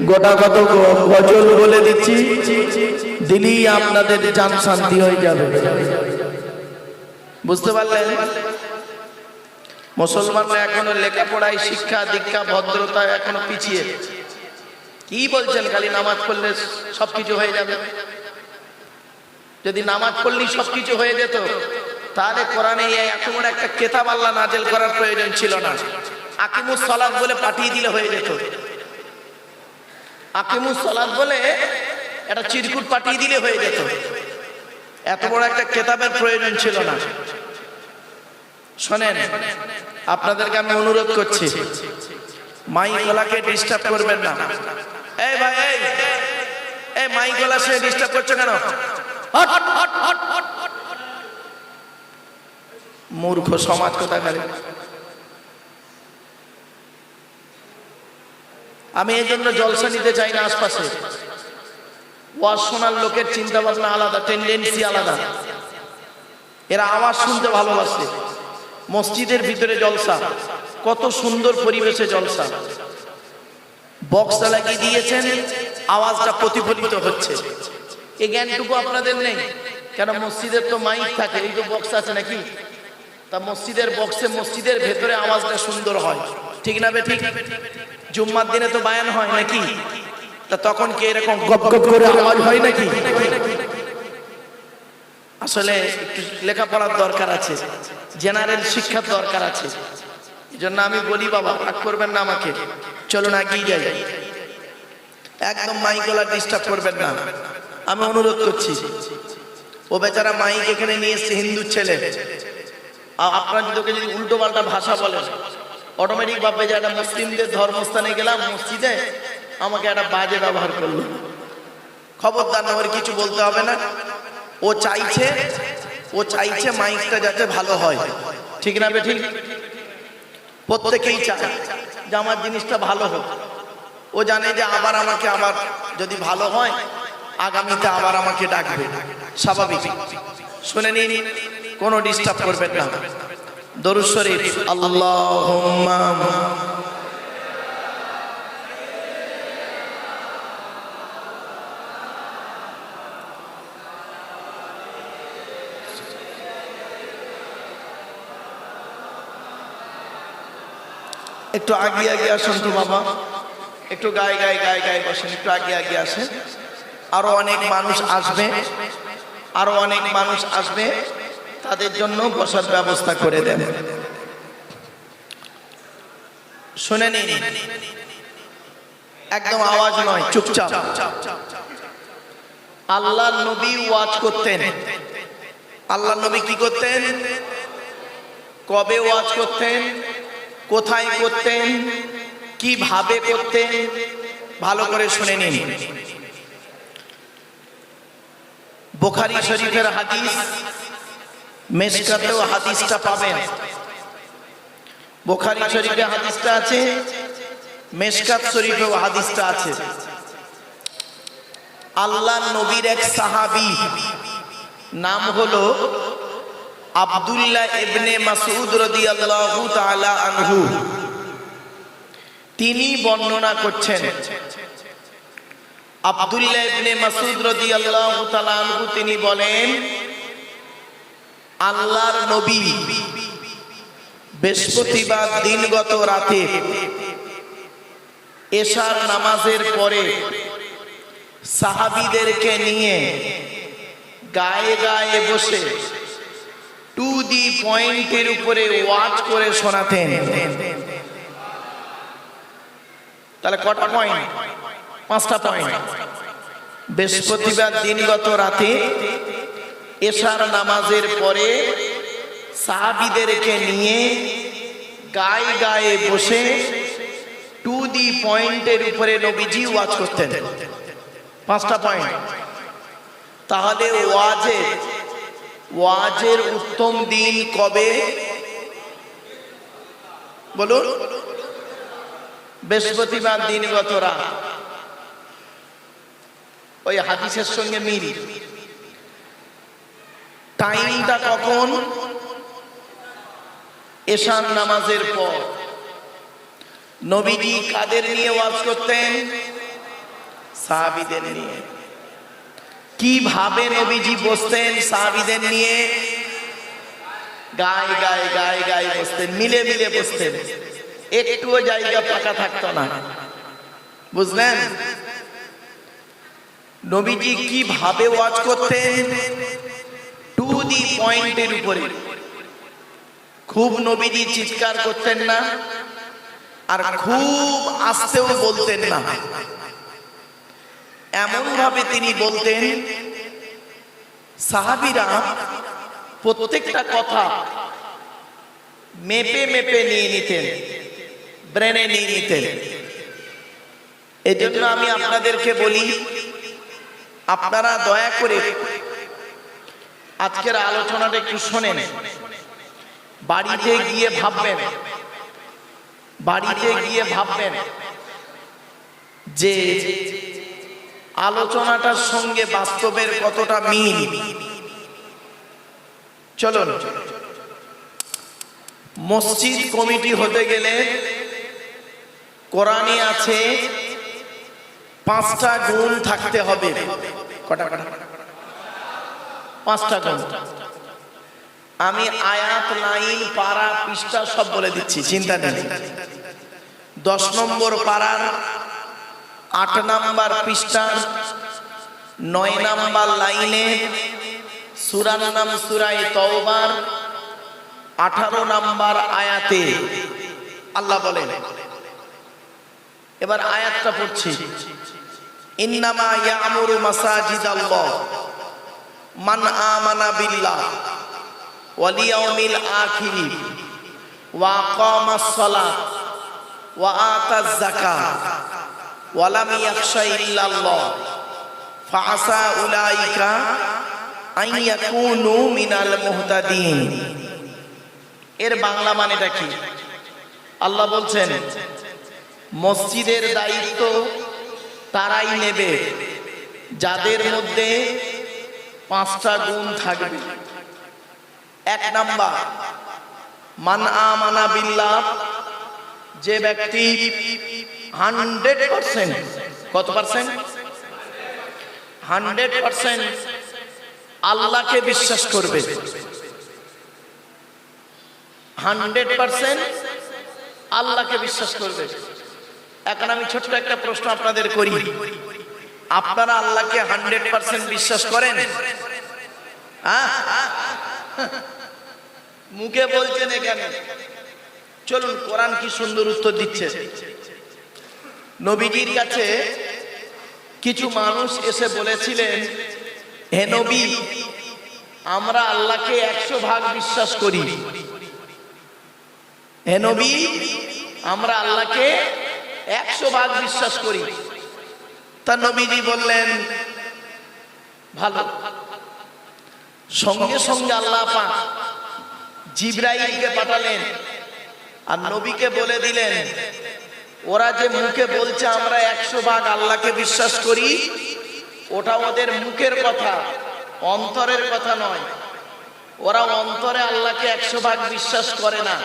গোটা কত গজল বলে দিচ্ছি, দিলেই আপনাদের জান শান্তি হয়ে যাবে। বুঝতে পারলেন? মুসলমানরা এখনো লেখাপড়ায়, শিক্ষা দীক্ষা, ভদ্রতায় এখনো পিছিয়ে। কি বলছেন? খালি নামাজ পড়লে সবকিছু হয়ে যাবে? যদি নামাজ পড়লেই সবকিছু হয়ে যেত, তাহলে কোরআনে এত বড় একটা কিতাব আল্লাহ নাযিল করার প্রয়োজন ছিল না। আকিমুস সালাত বলে পাঠিয়ে দিলে হয়ে যেত। আকিমুস সালাত বলে একটা চিরকুট পাঠিয়ে দিলে হয়ে যেত। এত বড় একটা কিতাবের প্রয়োজন ছিল না। শোনেন, আপনাদেরকে আমি অনুরোধ করছি, মাইকওয়ালাকে ডিস্টার্ব করবেন না। এই ভাই, এই মাইকওয়ালা সে ডিস্টার্ব করছো কেন? Hot hot hot hot hot. মূর্খ সমাজ কোথাকারে। আমি এই জন্য জলসা নিতে চাই না আশপাশে। ওয়াজ শোনার লোকের চিন্তা ভাবনা আলাদা, টেন্ডেন্সি আলাদা। এরা আওয়াজ শুনতে ভালোবাসে। মসজিদের ভিতরে জলসা, কত সুন্দর পরিবেশে জলসা, বক্স লাগিয়ে দিয়েছেন, আওয়াজটা প্রতিফলিত হচ্ছে। এই জ্ঞানটুকু আপনাদের নেই কেন? মসজিদের তো মাইক থাকে, এই তো বক্স আছে নাকি? তা মসজিদের বক্সে, মসজিদের ভেতরে আওয়াজটা সুন্দর হয়, ঠিক না বে ঠিক? জুম্মার দিনে তো বায়ান হয় নাকি? তা তখন কি এরকম গপ গপ করে আওয়াজ হয় নাকি? আসলে একটু লেখাপড়ার দরকার আছে, জেনারেল শিক্ষার দরকার আছে। এই জন্য আমি বলি, বাবা রাগ করবেন না আমাকে, চলুন এগিয়ে যাই। একদম মাইকওয়ালা ডিস্টার্ব করবেন না, আমি অনুরোধ করছি। ও বেচারা মাইক এখানে নিয়ে এসছে, হিন্দু ছেলে। আপনার যদি উল্টো পাল্টা ভাষা বলেন, অটোমেটিক ভাববে যে একটা মুসলিমদের ধর্মস্থানে গেলাম, মসজিদে আমাকে একটা বাজে ব্যবহার করলো। খবরদার না, ওর কিছু বলতে হবে না। ও চাইছে মাইকটা যাতে ভালো হয়, ঠিক না বে ঠিক? প্রত্যেকেই চায় যে আমার জিনিসটা ভালো হোক। ও জানে যে আবার যদি ভালো হয়, আগামীতে আবার আমাকে ডাকবে, স্বাভাবিক। শুনে নিন, কোনো ডিস্টার্ব করবেন না। দরুদ শরীফ, আল্লাহুম্মা একটু আগে আসুন তো বাবা, একটু গায়ে বসেন, একটু আগে আসেন। আরো অনেক মানুষ আসবে, তাদের জন্য বসার ব্যবস্থা করে দেন। শুনে নিন, একদম আওয়াজ নয়, চুপচাপ। আল্লাহর নবী ওয়াজ করতেন। আল্লাহর নবী কি করতেন? কবে ওয়াজ করতেন, কোথায় করতেন, কিভাবে করতেন, ভালো করে শুনে নিন। বুখারী শরীফের হাদিস, মিশকাতেও হাদিসটা পাবেন। বুখারী শরীফে হাদিসটা আছে, মিশকাত শরীফেও হাদিসটা আছে। আল্লাহর নবীর এক সাহাবী, নাম হলো আব্দুল্লাহ ইবনে মাসউদ রাদিয়াল্লাহু তাআলা আনহু। তিনি বর্ণনা করছেন, আব্দুল্লাহ ইবনে মাসউদ রাদিয়াল্লাহু তাআলা আনহু তিনি বলেন, আল্লাহর নবী বৃহস্পতিবার দিনগত রাতে এশার নামাজের পরে সাহাবীদেরকে নিয়ে গায়ে গায়ে বসে টু দি পয়েন্টের উপরে ওয়াজ করে শোনাতেন। তাহলে কটা পয়েন্ট? 5টা পয়েন্ট। বৃহস্পতিবার দিনগত রাতে এশার নামাজের পরে সাহাবীদেরকে নিয়ে গায়ে গায়ে বসে টু দি পয়েন্টের উপরে নবীজি ওয়াজ করতেন। 5টা পয়েন্ট। তাহলে ওয়াজের উত্তম দিন কবে বলুন? বৃহস্পতিবার দিনগত রাত। ওই হাদিসের সঙ্গে মিল। টাইমটা কখন? এশার নামাজের পর। নবীজি কাদের নিয়ে ওয়াজ করতেন? সাহাবীদের নিয়ে। কিভাবে নবীজি বসতেন সাহাবীদের নিয়ে? গায়ে গায়ে গায়ে গায়ে বসতেন, মিলে মিলে বসতেন, একটুও জায়গা ফাঁকা থাকতো না। বুঝলেন? নবীজি কিভাবে ওয়াজ করতেন? টু দি পয়েন্টের উপরে। খুব নবীজি চিৎকার করতেন না, আর খুব আস্তেও বলতেন না। এমন ভাবে তিনি বলতেন, সাহাবীরা প্রত্যেকটা কথা মেপে মেপে নিয়ে নিতেন, ব্রেনে নিয়ে নিতেন। এজন্য আমি আপনাদেরকে বলি, আপনারা দয়া করে আজকের আলোচনাটা একটু শোনেন। বাড়িতে গিয়ে ভাববেন যে আলোচনাটার সঙ্গে বাস্তবের কতটা মিল। চলুন, মসজিদ কমিটি হতে গেলে কোরআনে আছে 5টা গুণ থাকতে হবে। কটা? 5টা গুণ। আমি আয়াত, লাইন, পারা, পৃষ্ঠা সব বলে দিচ্ছি, চিন্তা নেই। 10 নম্বর পারার 8 নাম্বার পৃষ্ঠা 9 নাম্বার লাইনে সূরার নাম সূরায়ে তাওবার 18 নাম্বার আয়াতে আল্লাহ বলেন। এবার আয়াতটা পড়ছি। ইন্নামা ইয়ামুরু মাসাজিদাল্লাহ মান আমানা বিল্লাহ ওয়াল ইয়াউমিল আখির ওয়া আকামাস সালাত ওয়া আতাজ যাকাত ওয়া লাম ইয়াখশা ইল্লাল্লাহ ফাআসা উলাইকা আন ইয়াকুনু মিনাল মুহতাদিন। এর বাংলা মানেটা কি? আল্লাহ বলছেন, মসজিদের দায়িত্ব তারাই নেবে যাদের মধ্যে 5টা গুণ থাকবে। 1 নাম্বার, মান আমানা বিল্লাহ, যে ব্যক্তি 100%, কত পার্সেন্ট? 100% আল্লাহকে বিশ্বাস করবে। 100% আল্লাহকে বিশ্বাস করবে। এখন আমি ছোট্ট একটা প্রশ্ন আপনাদের করি, আপনারা আল্লাহকে 100% বিশ্বাস করেন? মুখে বলছেন এখানে। চলুন, কোরআন কি সুন্দর উত্তর দিচ্ছে। নবীজির কাছে কিছু মানুষ এসে বলেছিলেন, হে নবী, আমরা আল্লাহকে 100 ভাগ বিশ্বাস করি। হে নবী, আমরা আল্লাহকে 100 ভাগ বিশ্বাস করি। তা নবীজি বললেন, ভালো। সঙ্গে সঙ্গে আল্লাহ পাক জিবরাইলকে পাঠালেন আর নবীকে বলে দিলেন, ওরা যে মুখে বলছে আমরা 100 ভাগ আল্লাহকে বিশ্বাস করি, ওটা ওদের মুখের কথা, অন্তরের কথা নয়। ওরা অন্তরে আল্লাহকে 100 ভাগ বিশ্বাস করে না,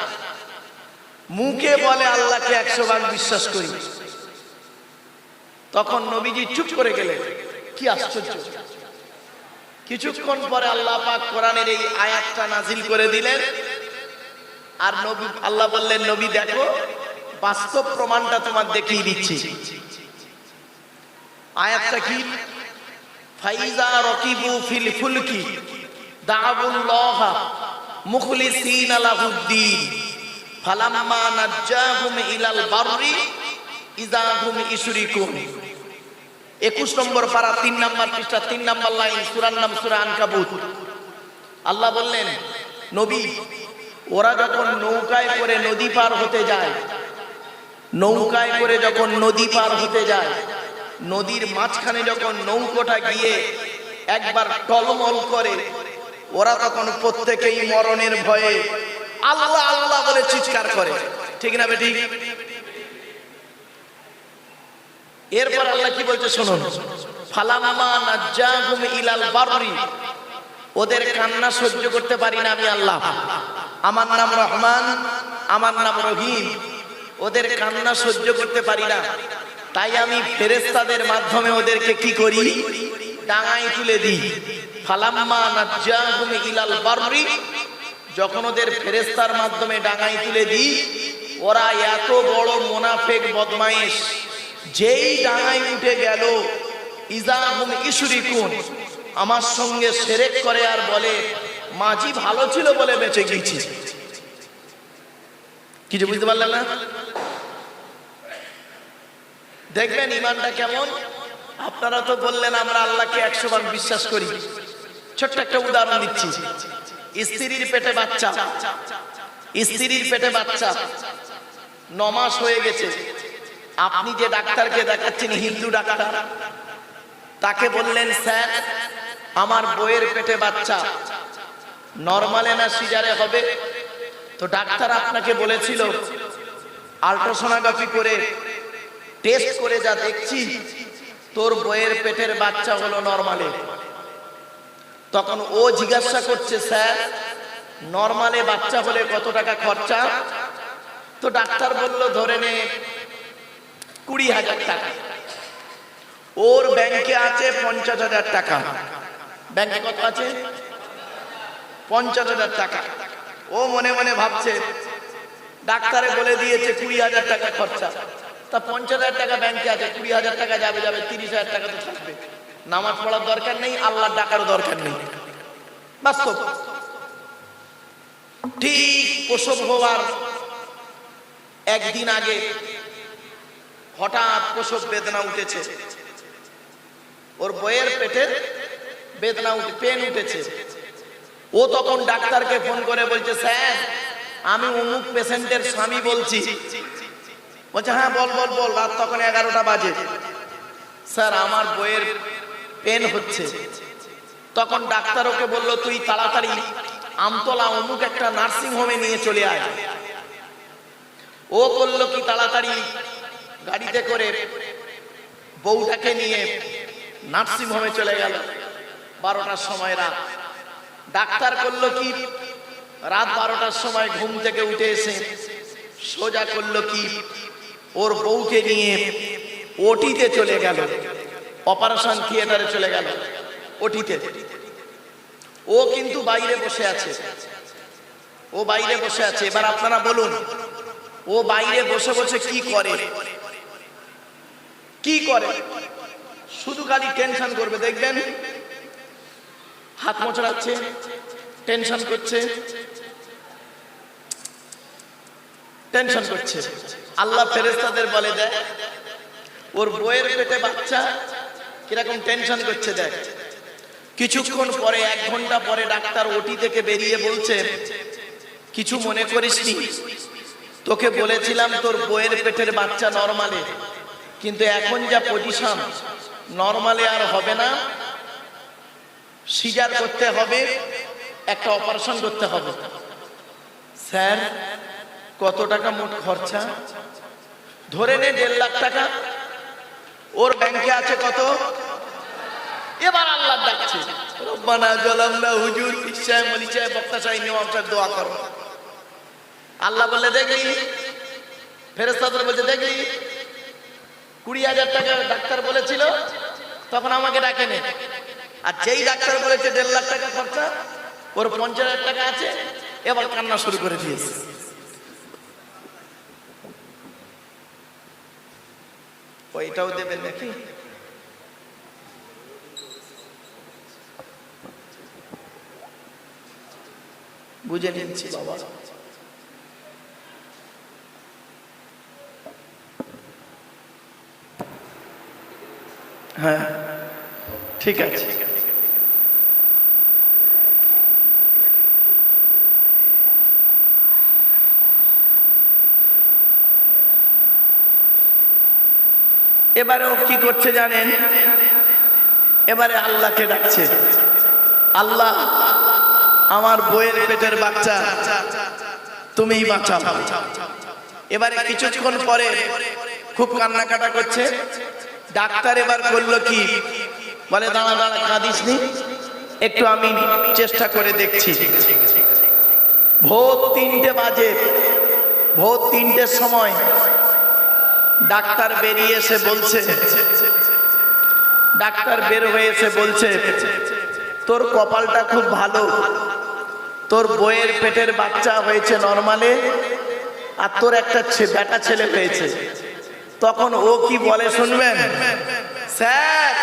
মুখে বলে আল্লাহকে 100 ভাগ বিশ্বাস করি। তখন নবীজি চুপ করে গেলেন। কি আশ্চর্য! কিছুক্ষণ পরে আল্লাহ পাক কোরআনের এই আয়াতটা নাজিল করে দিলেন। আর নবী, আল্লাহ বললেন, নবী দেখো, বাস্তব প্রমাণটা তোমার দেখিয়ে দিচ্ছি। আয়াতটা কি? ফাইজা রাকিবু ফিল ফুলকি দাআবুল্লাহ মুখলিসিনা লাহুদ্দিন ফালাম্মা নাজ্জাহুম ইলাল বাররি ইযা হুম ইশরিকুন। 21 নম্বর পারা 3 নম্বর পৃষ্ঠা 3 নম্বর লাইন, সূরার নাম সূরা আনকাবুত। আল্লাহ বললেন, নবী, ওরা যখন নৌকায় করে নদী পার হতে যায়, নৌকায় করে যখন নদী পার হতে যায়, নদীর মাঝখানে যখন নৌকোটা গিয়ে একবার টলমল করে, ওরা তখন প্রত্যেকেই মরণের ভয়ে আল্লাহ আল্লাহ বলে চিৎকার করে। ঠিক না বেঠিক? এরপর আল্লাহ কি বলছে শুনুন, ফালাম্মা নাজ্জাহুম ইলাল বাররি, ওদের কান্না সহ্য করতে পারি না আমি আল্লাহ, আমার নাম রহমান, আমার নাম রহিম, ওদের কান্না সহ্য করতে পারি না, তাই আমি ফেরেশতাদের মাধ্যমে ওদেরকে কি করি? ডাঙায় তুলে দিই। ফালাম্মা নাজ্জাহুম ইলাল বাররি, যখন ওদের ফেরেশতার মাধ্যমে ডাঙায় তুলে দিই, ওরা এত বড় মুনাফিক বদমাইশ, যেই ডাঙায় উঠে গেল, ইযা হুম ইশরিকুন, আমার সঙ্গে শিরক করে আর বলে মাঝি ভালো ছিল বলে বেঁচে গেছি। কিছু বুঝতে পারলেন না? দেখবেন ইমানটা কেমন। আপনারা তো বললেন আমরা আল্লাহকে 100 ভাগ বিশ্বাস করি। ছোট্ট একটা উদাহরণ দিচ্ছি। স্ত্রীর পেটে বাচ্চা, স্ত্রীর পেটে বাচ্চা 9 মাস হয়ে গেছে। আপনি যে ডাক্তারকে দেখাচ্ছেন, হিন্দু ডাক্তার, তাকে বললেন, স্যার আমার বউয়ের পেটে বাচ্চা নরমালে না সিজারে হবে? তো ডাক্তার আপনাকে বলেছিল আল্ট্রাসোনোগ্রাফি করে টেস্ট করে যা দেখছি তোর বউয়ের পেটের বাচ্চা হলো নরমালে। তখন ও জিজ্ঞাসা করছে, স্যার নরমালে বাচ্চা হলে কত টাকা খরচা? তো ডাক্তার বলল ধরে নে 20,000 টাকা। ওর ব্যাংকে আছে 50,000 টাকা। ব্যাংকে কত আছে? 50,000 টাকা। ও মনে মনে ভাবছে ডাক্তারে বলে দিয়েছে 20,000 টাকা খরচা, তা 50,000 টাকা ব্যাংকে আছে, 20,000 টাকা যাবে 30,000 টাকা তো থাকবে। নামাজ পড়ার দরকার নেই, আল্লাহর ডাকারও দরকার নেই। বাস্তব। ঠিক প্রসব হওয়ার একদিন আগে হঠাৎ প্রসব বেদনা উঠেছে, ওর বউয়ের পেটের বেদনা পেন উঠেছে। ও তখন ডাক্তারকে ফোন করে বলছে, স্যার আমি অমুক পেশেন্টের স্বামী বলছি। বলছে, হ্যাঁ বল বল বল। রাত তখন 11টা বাজে। স্যার আমার বউয়ের পেন হচ্ছে। তখন ডাক্তার ওকে বলল, তুই তাড়াতাড়ি আমতলা অমুক একটা নার্সিং হোমে নিয়ে চলে আয়। ও করলো কি, তাড়াতাড়ি গাড়িতে করে বউটাকে নিয়ে নার্সিং হোমে চলে গেল। 12টার সময় রাত। ডাক্তার করলো কি, রাত 12টার সময় ঘুম থেকে উঠে এসে সোজা করলো কি, ওর বউকে নিয়ে ওটিতে চলে গেল, অপারেশন থিয়েটারে চলে গেল, ওটিতে। ও কিন্তু বাইরে বসে আছে, ও বাইরে বসে আছে। এবার আপনারা বলুন, ও বাইরে বসে বসে কি করে? কি করে? শুধু খালি টেনশন করবে। দেখবেন হাত মোচড়াচ্ছে, টেনশন করছে, টেনশন করছে। আল্লাহ ফেরেশতাদের বলে দেয়, ওর বইয়ের পেটে বাচ্চা, কিরকম টেনশন করছে দেখ। কিছুক্ষণ পরে, 1 ঘন্টা পরে ডাক্তার ওটি থেকে বেরিয়ে বলছে, কিছু মনে করিসনি, তোকে বলেছিলাম তোর বইয়ের পেটের বাচ্চা নরমালে, কিন্তু এখন যা পজিশন, নরমালে আর হবে না, সিজার করতে হবে, একটা অপারেশন করতে হবে। স্যার কত টাকা মোট খরচা? ধরে নে 1.5 লাখ টাকা। ওর ব্যাংকে আছে কত? এবার আল্লাহ ডাকছে, রব্বানা জালামনা হুজুর ইসায় মলিচায় বক্তা সাহেব নওয়াব সাহেব দোয়া করো। আল্লাহ বলে দেখলি, ফেরেশতাদের বলছে দেখলি 20,000 টাকা ডাক্তার বলেছিল, তখন আমাকে ডাকে নে। আর যেই ডাক্তার বলেছে 1.5 লাখ টাকা খরচা, ওর 50,000 টাকা আছে, এবার কান্না শুরু করে দিয়েছে। ওইটাও দেবেন নাকি? বুঝে নিচ্ছি বাবা। হ্যাঁ ঠিক আছে। এবারে ও কি করছে জানেন? এবারে আল্লাহকে ডাকছে, আল্লাহ আমার বইয়ের পেটের বাচ্চা তুমিই বাঁচাও। এবারে কিছুক্ষণ পরে খুব কান্নাকাটা করছে। ডাক্তার এবার করলো কি, বলে দাঁড়া দাঁড়া, কাঁদিস নি, একটু আমি চেষ্টা করে দেখছি। ভোর 3টে বাজে, ভোর 3টের সময় ডাক্তার বেরিয়ে এসে বলছে, ডাক্তার বের হয়ে এসে বলছে, তোর কপালটা খুব ভালো, তোর বইয়ের পেটের বাচ্চা হয়েছে নরমালে, আর তোর একটা বেটা ছেলে হয়েছে। তখন ও কি বলে শুনবেন? স্যার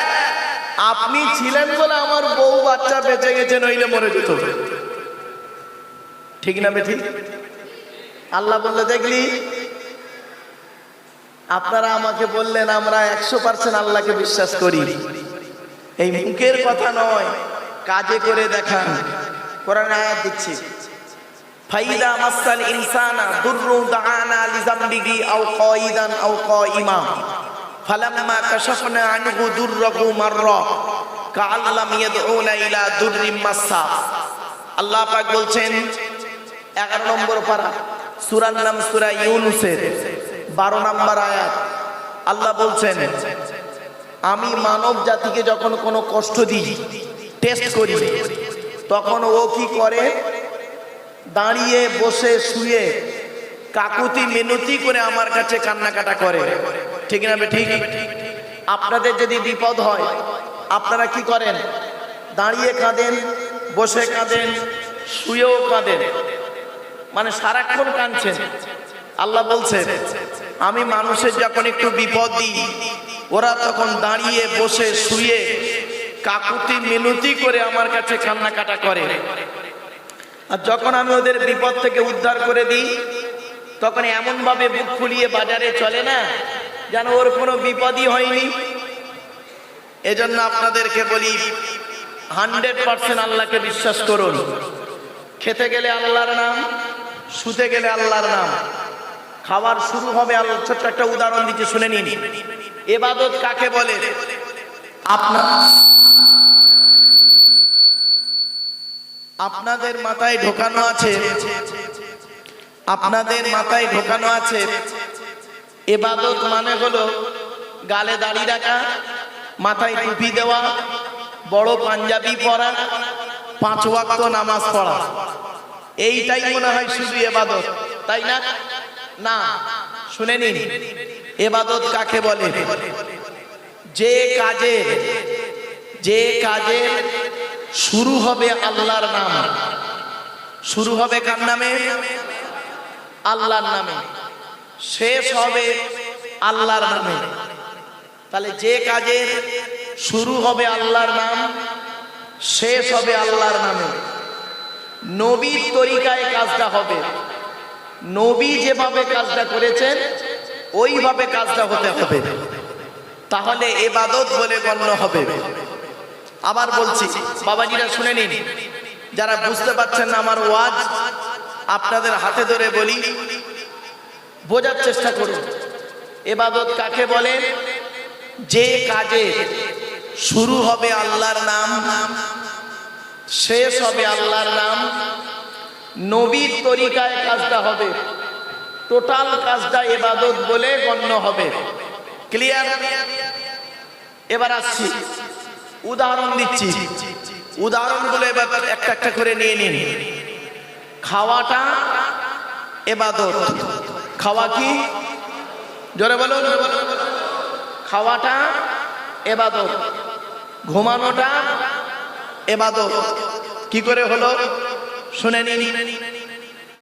আপনি ছিলেন বলে আমার বউ বাচ্চা বেঁচে গেছে, নইলে মরে যেত। ঠিক না বেঠিক? আল্লাহ বললে দেখলি, আপনারা আমাকে বললেন আমরা 100% আল্লাহকে বিশ্বাস করি, এই মুখের কথা নয়, কাজে করে দেখান। কোরআন আয়াত দিচ্ছি, ফাইদা মাসাল ইনসানা দুররু দাআনা লিযামবিহি আও কায়িদান আও কাইমা ফালাম্মা কাশাফনা আনহু দুররাহু মাররা কাআল্লাম ইয়াদউনা ইলা দুররিম মাসসা। আল্লাহ পাক বলছেন 11 নম্বর পারা, সূরার নাম সূরা ইউনূসের 12 নম্বর আয়াত। আল্লাহ বলছেন, আমি মানব জাতিকে যখন কোনো কষ্ট দিই, টেস্ট করি, তখন ও কি করে? দাঁড়িয়ে বসে শুয়ে কাকুতি মিনতি করে আমার কাছে কান্নাকাটা করে। ঠিক না ঠিক? আপনাদের যদি বিপদ হয় আপনারা কি করেন? দাঁড়িয়ে কাঁদেন, বসে কাঁদেন, শুয়েও কাঁদেন, মানে সারাক্ষণ কাঁদছেন। আল্লাহ বলছেন, আমি মানুষের যখন একটু বিপদ দিই, ওরা তখন দাঁড়িয়ে বসে শুয়ে কাকুতি মিনতি করে আমার কাছে কান্নাকাটা করে। আর যখন আমি ওদের বিপদ থেকে উদ্ধার করে দিই, তখন এমন ভাবে বুক ফুলিয়ে বাজারে চলে না যেন ওর কোনো বিপদই হয়নি। এজন্য আপনাদেরকে বলি, 100% আল্লাহকে বিশ্বাস করুন। খেতে গেলে আল্লাহর নাম, শুতে গেলে আল্লাহর নাম, খাবার শুরু হবে আল্লাহ। ছোট্ট একটা উদাহরণ দিচ্ছি, শুনে নিন। ইবাদত কাকে বলে? আপনাদের মাথায় ঢোকানো আছে, আপনাদের মাথায় ঢোকানো আছে ইবাদত মানে হলো গালে দাড়ি রাখা, মাথায় টুপি দেওয়া, বড় পাঞ্জাবি পরা, 5 ওয়াক্ত নামাজ পড়া। এইটাই মনে হয় শুধু ইবাদত, তাই না? না, শুনে নিন, ইবাদত কাকে বলে? যে কাজে শুরু হবে আল্লাহর নাম, শুরু হবে কার নামে? আল্লাহর নামে, শেষ হবে আল্লাহর নামে। তাহলে যে কাজের শুরু হবে আল্লাহর নাম, শেষ হবে আল্লাহর নামে, নবীর তরিকায় কাজটা হবে। নবী যেভাবে কাজটা করেছেন ওইভাবে কাজটা হতে হবে। তাহলে ইবাদত বলে গণ্য হবে। আবার বলছি বাবাজিরা শুনে নিন, যারা বুঝতে পারছেন না আমার ওয়াজ, আপনাদের হাতে ধরে বলি, বোঝার চেষ্টা করুন। ইবাদত কাকে বলে? যে কাজে শুরু হবে আল্লাহর নাম, শেষ হবে আল্লাহর নাম, নবীর তরিকায় কাজটা হবে, টোটাল কাজটা ইবাদত বলে গণ্য হবে। ক্লিয়ার? এবার আসছি, উদাহরণ দিচ্ছি, উদাহরণগুলো এবার একটা একটা করে নিয়ে নিন। খাওয়াটা ইবাদত। খাওয়া কি? জোরে বলুন। খাওয়াটা ইবাদত। ঘুমানোটা ইবাদত। কি করে হলো শুনে নিন।